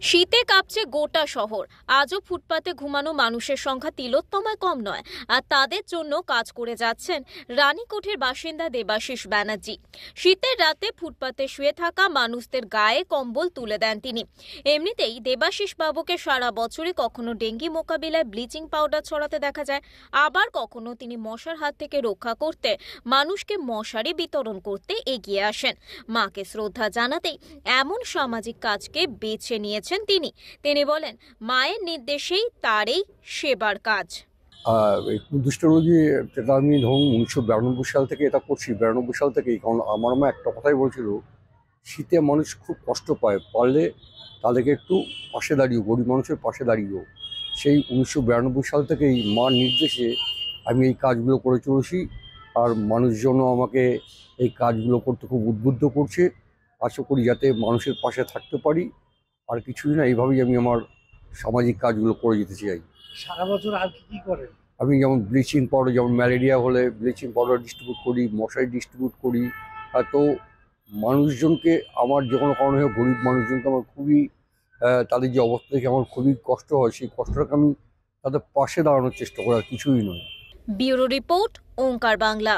শীতে কাঁপছে গোটা শহর। আজও ফুটপাতে ঘুমানো মানুষের সংখ্যা তিলোত্তমায় কম নয়। আর তাদের জন্য কাজ করে যাচ্ছেন রানীকোটের বাসিন্দা দেবাশিস ব্যানার্জি। শীতের রাতে ফুটপাতে শুয়ে থাকা মানুষদের গায়ে কম্বল তুলে দেন তিনি। এমনিতেই দেবাশিস বাবুকে সারা বছরই কখনো ডেঙ্গি মোকাবিলায় ব্লিচিং পাউডার ছড়াতে দেখা যায়, আবার কখনো তিনি মশার হাত থেকে রক্ষা করতে মানুষকে মশারি বিতরণ করতে এগিয়ে আসেন। মাকে শ্রদ্ধা জানাতেই এমন সামাজিক কাজকে বেছে নিয়েছেন তিনি বলেন, মায়ের নির্দেশেই তার এই সেবার কাজ। এই কুষ্ঠ রোগী যেটা আমি ধরুন 1992 সাল থেকে এটা করছি, 92 সাল থেকেই। কারণ আমার মা একটা কথাই বলছিল, শীতে মানুষ খুব কষ্ট পায়, পারলে তাদেরকে একটু পাশে দাঁড়িয়েও, গরিব মানুষের পাশে দাঁড়িয়েও। সেই 1992 সাল থেকেই মার নির্দেশে আমি এই কাজগুলো করে চলেছি। আর মানুষজনও আমাকে এই কাজগুলো করতে খুব উদ্বুদ্ধ করছে। আশা করি যাতে মানুষের পাশে থাকতে পারি। আর কিছুই না, এইভাবেই আমি আমার সামাজিক কাজগুলো করে যেতে চাই। সারা বছর আর কি করেন? আমি যেমন ব্লিচিং পাউডার, যেমন ম্যালেরিয়া হলে ব্লিচিং পাউডার ডিস্ট্রিবিউট করি, মশারি ডিস্ট্রিবিউট করি। তো মানুষজনকে, আমার যে কোনো কারণে হোক, গরিব মানুষজনকে আমার খুবই তাদের যে অবস্থা দেখে আমার খুবই কষ্ট হয়। সেই কষ্টটাকে আমি তাদের পাশে দাঁড়ানোর চেষ্টা করি, আর কিছুই নয়। ব্যুরো রিপোর্ট, ওঙ্কার বাংলা।